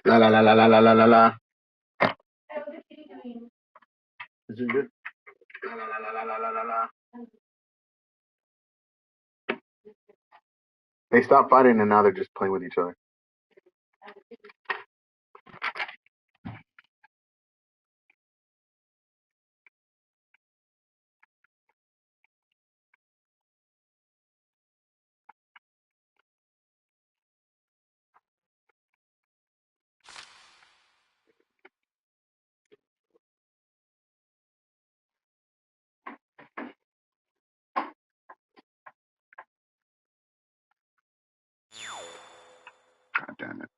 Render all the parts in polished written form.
La la la la la la la la la. Is it good? La la la la la la la la. They stopped fighting and now they're just playing with each other. God damn it.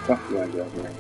Fuck yeah, man.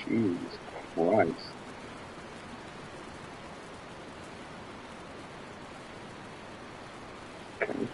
Jesus Christ. Okay.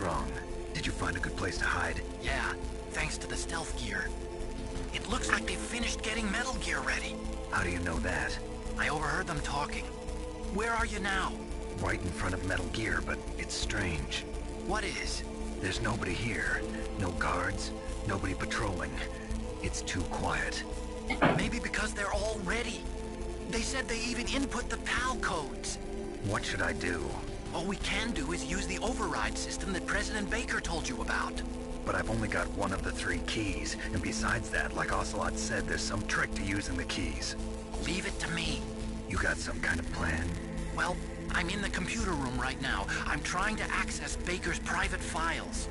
wrong? Did you find a good place to hide? Yeah, thanks to the stealth gear. It looks like they've finished getting Metal Gear ready. How do you know that? I overheard them talking. Where are you now? Right in front of Metal Gear, but it's strange. What is? There's nobody here. No guards, nobody patrolling. It's too quiet. Maybe because they're all ready. They said they even input the PAL codes. What should I do? All we can do is use the override system that President Baker told you about. But I've only got one of the 3 keys, and besides that, like Ocelot said, there's some trick to using the keys. Leave it to me. You got some kind of plan? Well, I'm in the computer room right now. I'm trying to access Baker's private files.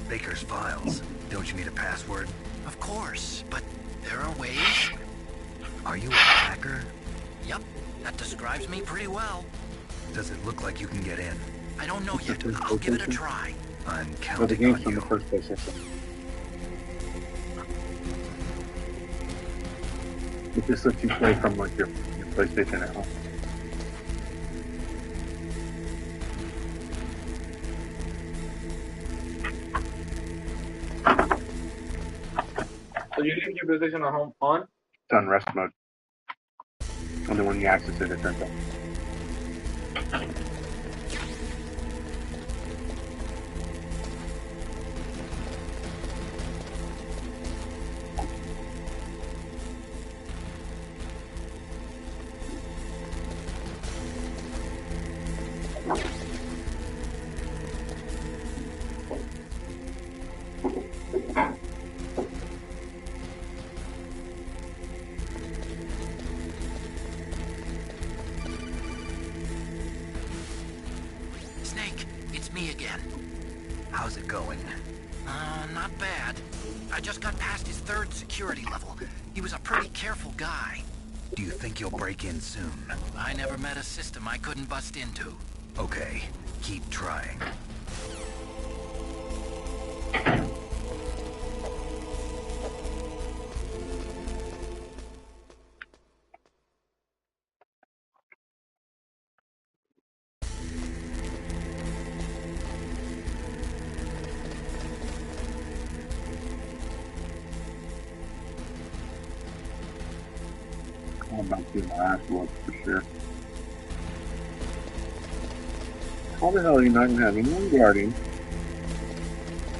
Baker's files? Don't you need a password? Of course, but there are ways. Are you a hacker? Yep, that describes me pretty well. Does it look like you can get in? I don't know yet. I'll give it a try. I'm The counting game's on from you. the first place, I think. It just lets you play from like your PlayStation at home. So you leave your PlayStation at home on? It's on rest mode. And then when you access it, it turns on. Snake, it's me again. How's it going? Not bad. I just got past his 3rd security level. He was a pretty careful guy. Do you think you'll break in soon? I never met a system I couldn't bust into. Okay, keep trying. I'm about to get my ass whooped for sure. How the hell are you not gonna have anyone guarding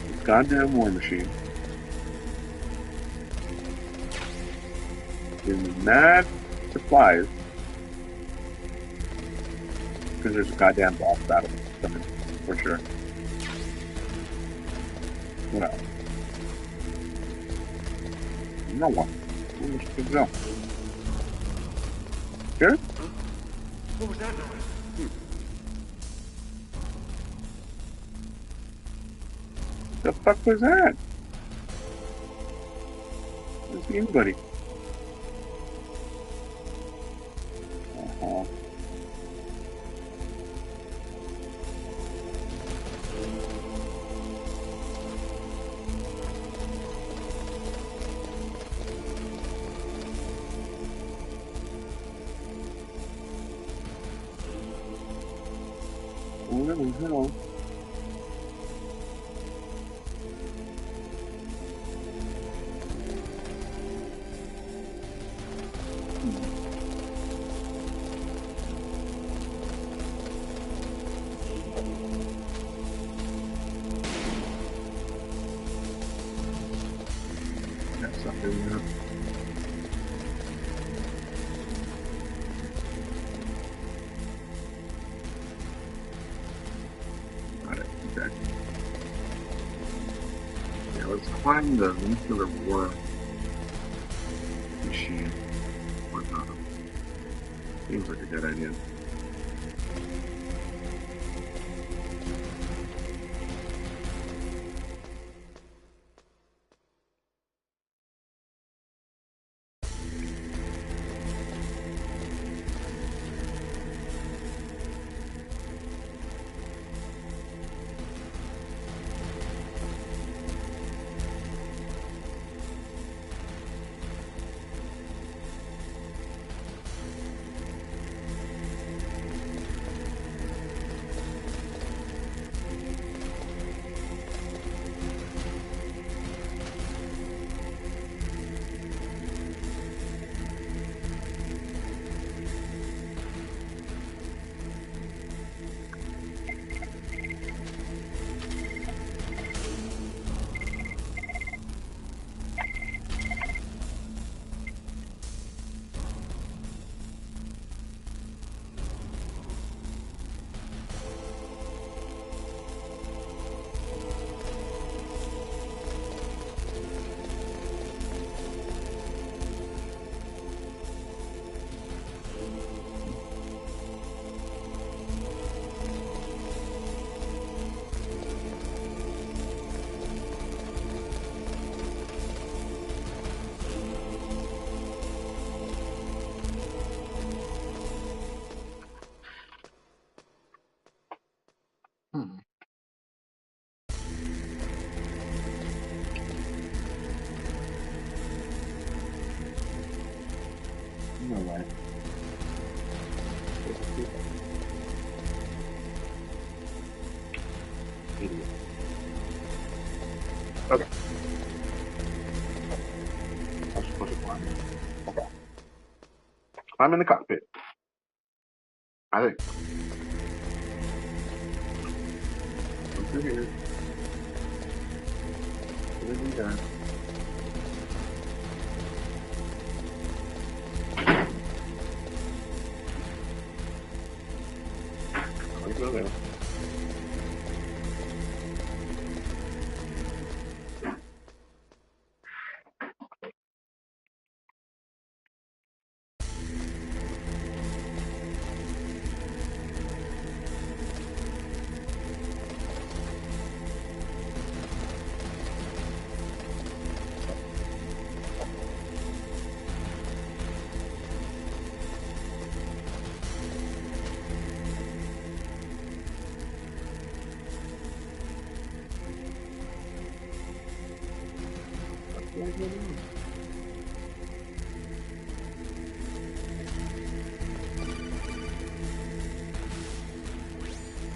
this goddamn war machine? Giving mad supplies because there's a goddamn boss battle coming for sure. Well, no one. Where's the go? Sure? What was that noise? The fuck was that? I don't see anybody. Uh-huh. Oh, hello. That's something, yeah. Got it. Okay. Yeah, let's climb the nuclear war machine. Whatnot. Seems like a good idea. No way. Idiot. Okay. I'm supposed to climb in. Okay. I'm in the cockpit. I think. I'm through here. What have we done? Let's go there.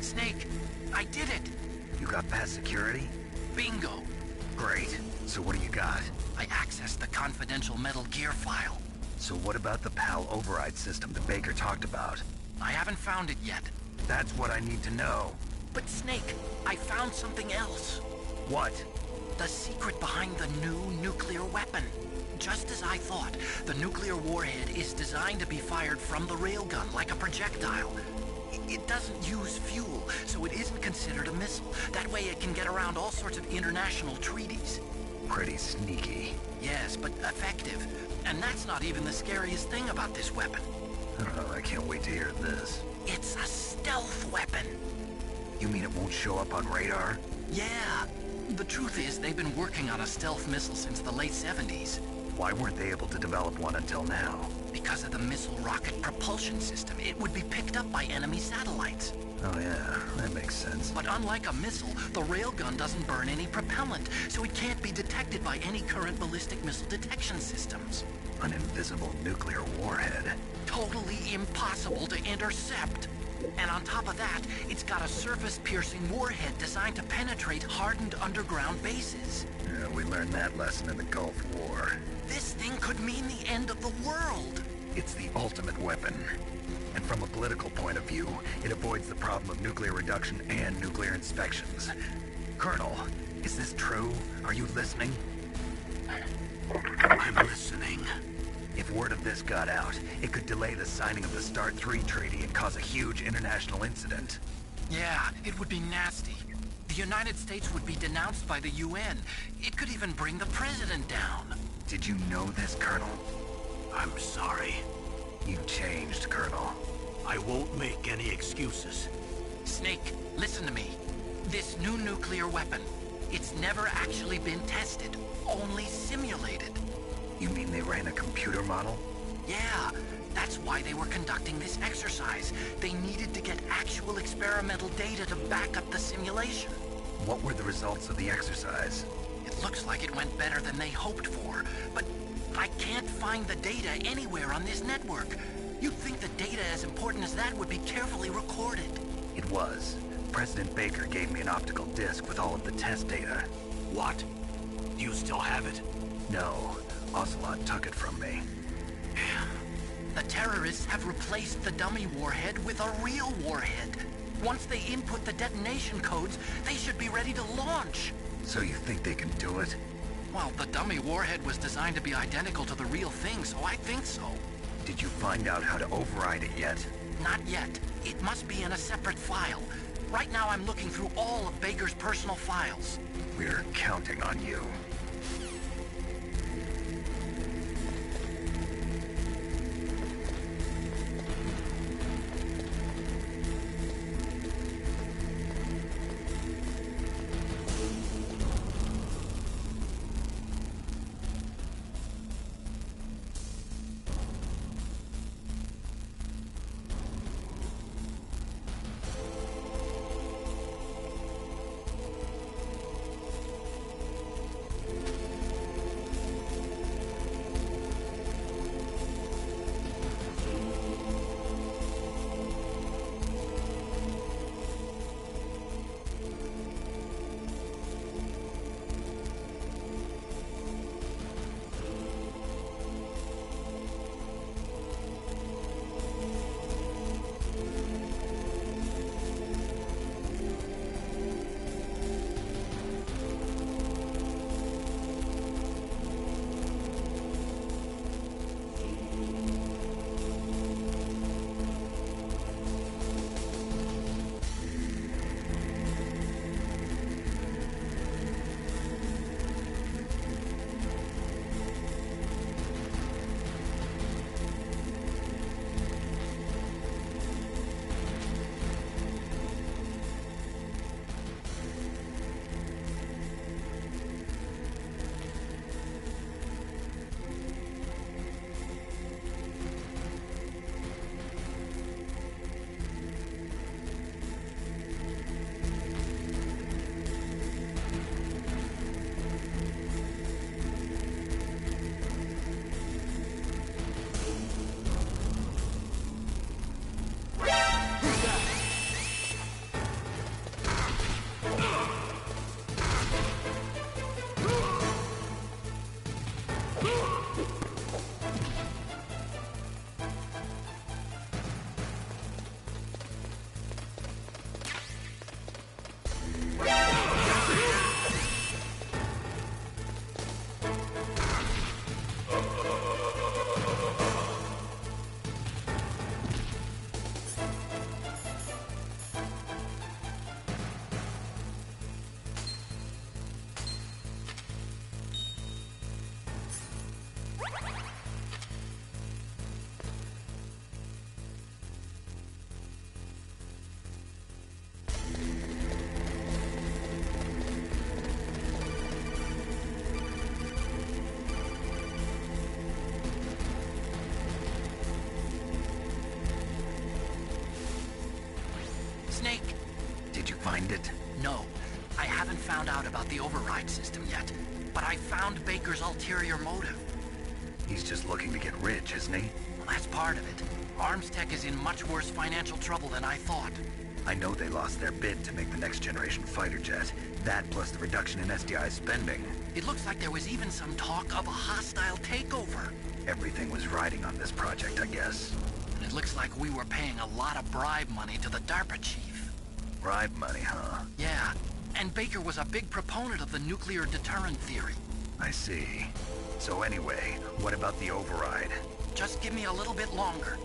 Snake, I did it! You got past security? Bingo! Great. So what do you got? I accessed the confidential Metal Gear file. So what about the PAL override system that Baker talked about? I haven't found it yet. That's what I need to know. But Snake, I found something else. What? The secret behind the new nuclear weapon. Just as I thought, the nuclear warhead is designed to be fired from the railgun like a projectile. It doesn't use fuel, so it isn't considered a missile. That way it can get around all sorts of international treaties. Pretty sneaky. Yes, but effective. And that's not even the scariest thing about this weapon. Oh, I can't wait to hear this. It's a stealth weapon. You mean it won't show up on radar? Yeah. The truth is, they've been working on a stealth missile since the late 70s. Why weren't they able to develop one until now? Because of the missile rocket propulsion system, it would be picked up by enemy satellites. Oh yeah, that makes sense. But unlike a missile, the railgun doesn't burn any propellant, so it can't be detected by any current ballistic missile detection systems. An invisible nuclear warhead. Totally impossible to intercept. And on top of that, it's got a surface-piercing warhead designed to penetrate hardened underground bases. Yeah, we learned that lesson in the Gulf War. This thing could mean the end of the world. It's the ultimate weapon. And from a political point of view, it avoids the problem of nuclear reduction and nuclear inspections. Colonel, is this true? Are you listening? I'm listening. If word of this got out, it could delay the signing of the START 3 treaty and cause a huge international incident. Yeah, it would be nasty. The United States would be denounced by the UN. It could even bring the president down. Did you know this, Colonel? I'm sorry. You changed, Colonel. I won't make any excuses. Snake, listen to me. This new nuclear weapon, it's never actually been tested, only simulated. You mean they ran a computer model? Yeah, that's why they were conducting this exercise. They needed to get actual experimental data to back up the simulation. What were the results of the exercise? It looks like it went better than they hoped for, but I can't find the data anywhere on this network. You'd think the data as important as that would be carefully recorded. It was. President Baker gave me an optical disc with all of the test data. What? Do you still have it? No. Ocelot took it from me. The terrorists have replaced the dummy warhead with a real warhead. Once they input the detonation codes, they should be ready to launch. So you think they can do it? Well, the dummy warhead was designed to be identical to the real thing, so I think so. Did you find out how to override it yet? Not yet. It must be in a separate file. Right now I'm looking through all of Baker's personal files. We're counting on you. find it? No, I haven't found out about the override system yet, but I found Baker's ulterior motive. He's just looking to get rich, isn't he? Well, that's part of it. Armstech is in much worse financial trouble than I thought. I know they lost their bid to make the next generation fighter jet. That plus the reduction in SDI spending. It looks like there was even some talk of a hostile takeover. Everything was riding on this project, I guess. And it looks like we were paying a lot of bribe money to the DARPA chief. Bribe money, huh? Yeah, and Baker was a big proponent of the nuclear deterrent theory. I see. So anyway, what about the override? Just give me a little bit longer.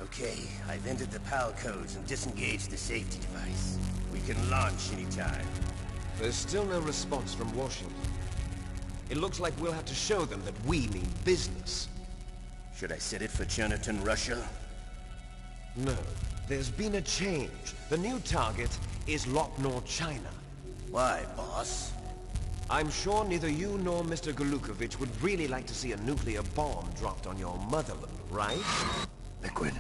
Okay, I've entered the PAL codes and disengaged the safety device. We can launch anytime. There's still no response from Washington. It looks like we'll have to show them that we mean business. Should I set it for Jonathan, Russia? No, there's been a change. The new target is Locknor, China. Why, boss? I'm sure neither you nor Mr. Golukovich would really like to see a nuclear bomb dropped on your motherland, right? Liquid.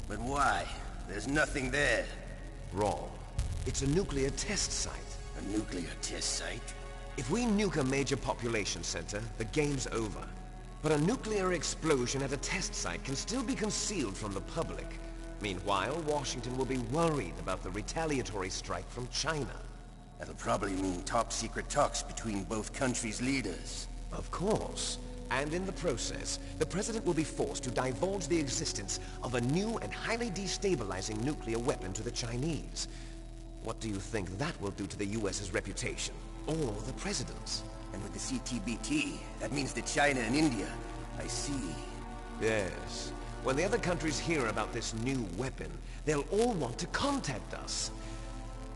But why? There's nothing there. Wrong. It's a nuclear test site. A nuclear test site? If we nuke a major population center, the game's over. But a nuclear explosion at a test site can still be concealed from the public. Meanwhile, Washington will be worried about the retaliatory strike from China. That'll probably mean top-secret talks between both countries' leaders. Of course. And in the process, the President will be forced to divulge the existence of a new and highly destabilizing nuclear weapon to the Chinese. What do you think that will do to the US's reputation? Or the President's? And with the CTBT, that means that China and India. I see. Yes. When the other countries hear about this new weapon, they'll all want to contact us.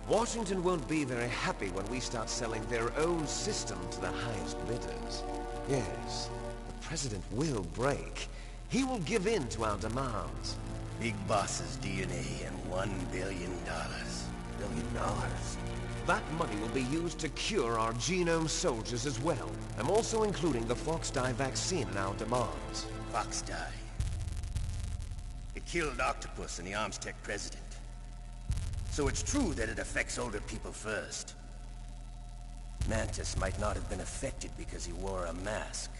Washington won't be very happy when we start selling their own system to the highest bidders. Yes, the President will break. He will give in to our demands. Big Boss's DNA and $1 billion. $1 billion. That money will be used to cure our genome soldiers as well. I'm also including the Fox-Die vaccine in our demands. Fox-Die. It killed Octopus and the Armstech President. So it's true that it affects older people first. Mantis might not have been affected because he wore a mask.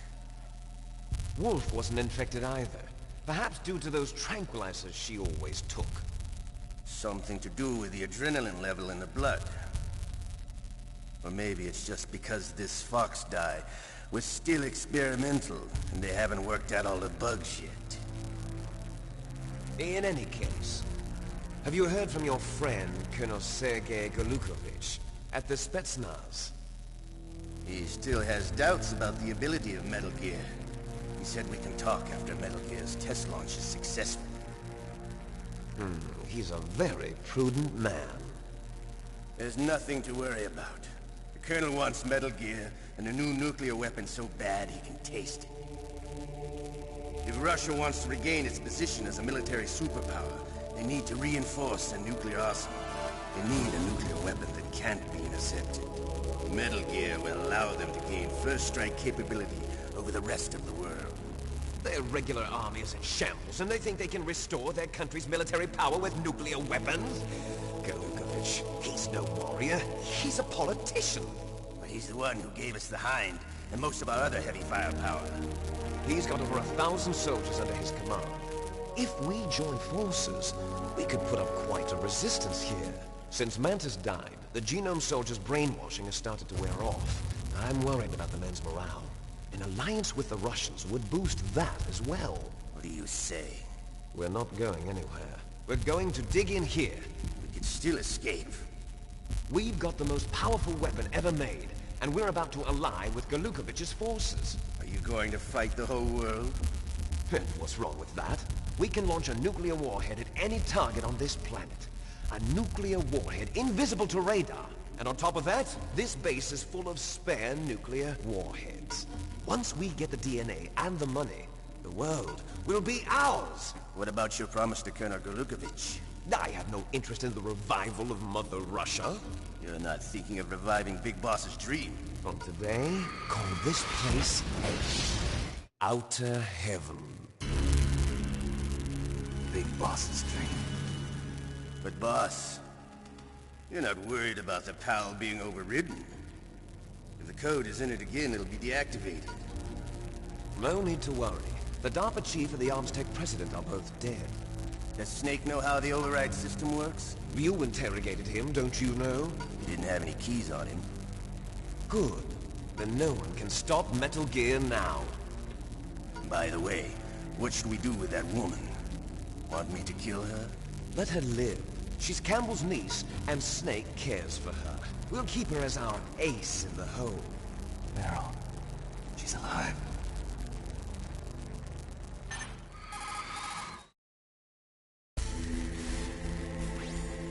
Wolf wasn't infected either. Perhaps due to those tranquilizers she always took. Something to do with the adrenaline level in the blood. Or maybe it's just because this Fox-Die was still experimental, and they haven't worked out all the bugs yet. In any case, have you heard from your friend, Colonel Sergei Golukovich, at the Spetsnaz? He still has doubts about the ability of Metal Gear. He said we can talk after Metal Gear's test launch is successful. He's a very prudent man. There's nothing to worry about. The Colonel wants Metal Gear and a new nuclear weapon so bad he can taste it. If Russia wants to regain its position as a military superpower, they need to reinforce their nuclear arsenal. They need a nuclear weapon that can't be intercepted. Metal Gear will allow them to gain first strike capability over the rest of the world. Their regular army is in shambles, and they think they can restore their country's military power with nuclear weapons? Golukovich, he's no warrior. He's a politician. But he's the one who gave us the Hind and most of our other heavy firepower. He's got over 1,000 soldiers under his command. If we join forces, we could put up quite a resistance here. Since Mantis died, the genome soldiers' brainwashing has started to wear off. I'm worried about the men's morale. An alliance with the Russians would boost that as well. What do you say? We're not going anywhere. We're going to dig in here. We could still escape. We've got the most powerful weapon ever made, and we're about to ally with Galukovich's forces. Are you going to fight the whole world? What's wrong with that? We can launch a nuclear warhead at any target on this planet. A nuclear warhead invisible to radar. And on top of that, this base is full of spare nuclear warheads. Once we get the DNA and the money, the world will be ours. What about your promise to Colonel Galukovich? I have no interest in the revival of Mother Russia. You're not thinking of reviving Big Boss's dream. From today, call this place Outer Heaven. Big Boss's dream. But boss, you're not worried about the PAL being overridden. If the code is in it again, it'll be deactivated. No need to worry. The DARPA chief and the Armstech president are both dead. Does Snake know how the override system works? You interrogated him, don't you know? He didn't have any keys on him. Good. Then no one can stop Metal Gear now. By the way, what should we do with that woman? Want me to kill her? Let her live. She's Campbell's niece, and Snake cares for her. We'll keep her as our ace in the hole. Meryl, she's alive.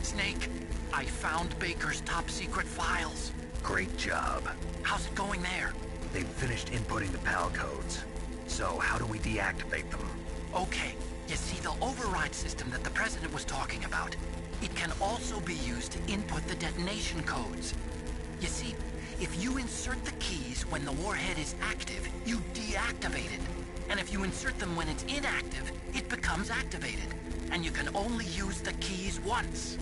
Snake, I found Baker's top-secret files. Great job. How's it going there? They've finished inputting the PAL codes. So how do we deactivate them? Okay, you see the override system that the President was talking about? It can also be used to input the detonation codes. You see, if you insert the keys when the warhead is active, you deactivate it. And if you insert them when it's inactive, it becomes activated. And you can only use the keys once.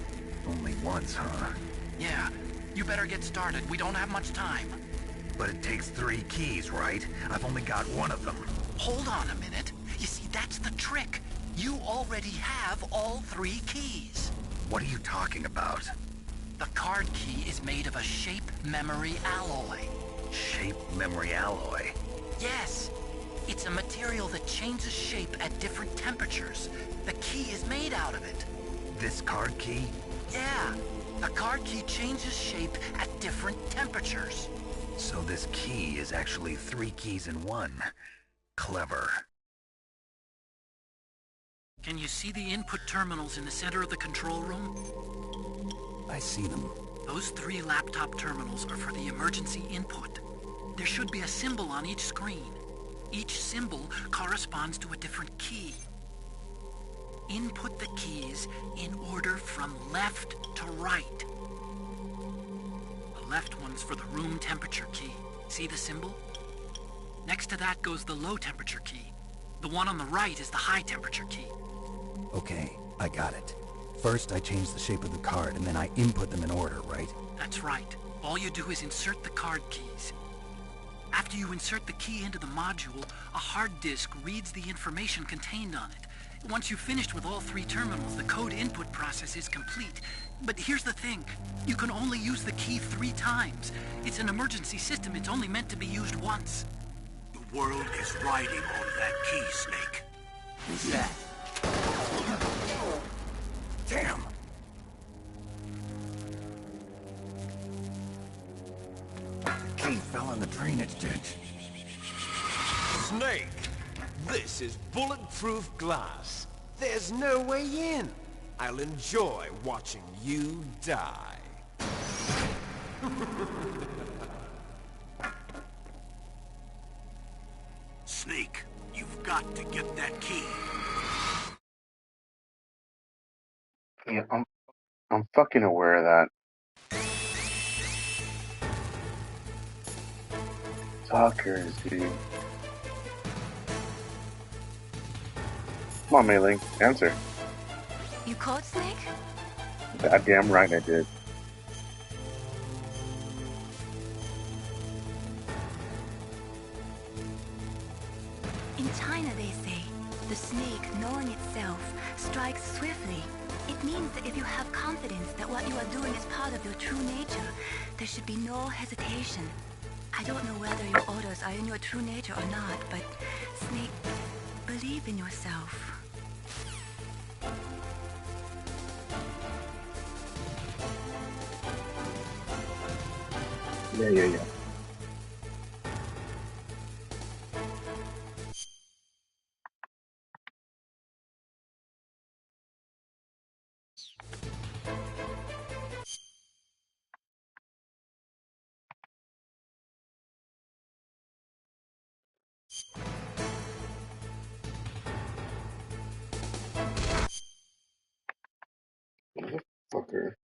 Only once, huh? Yeah, you better get started. We don't have much time. But it takes 3 keys, right? I've only got one of them. Hold on a minute. You see, that's the trick. You already have all 3 keys. What are you talking about? The card key is made of a shape memory alloy. Shape memory alloy? Yes. It's a material that changes shape at different temperatures. The key is made out of it. This card key? Yeah. The card key changes shape at different temperatures. So this key is actually 3 keys in one. Clever. Can you see the input terminals in the center of the control room? I see them. Those 3 laptop terminals are for the emergency input. There should be a symbol on each screen. Each symbol corresponds to a different key. Input the keys in order from left to right. The left one's for the room temperature key. See the symbol? Next to that goes the low temperature key. The one on the right is the high temperature key. Okay, I got it. First, I change the shape of the card, and then I input them in order, right? That's right. All you do is insert the card keys. After you insert the key into the module, a hard disk reads the information contained on it. Once you've finished with all 3 terminals, the code input process is complete. But here's the thing. You can only use the key 3 times. It's an emergency system. It's only meant to be used once. The world is riding on that key, Snake. Who's that? Damn! The key fell in the drainage ditch. Snake! This is bulletproof glass. There's no way in. I'll enjoy watching you die. Snake, you've got to get that key. Yeah, I'm fucking aware of that. Talkers, dude. Come on, Mei Ling, answer. You called Snake? Goddamn right I did. In China, they say, the snake, knowing itself, strikes swiftly. It means that if you have confidence that what you are doing is part of your true nature, there should be no hesitation. I don't know whether your orders are in your true nature or not, but Snake, believe in yourself. Yeah. Okay.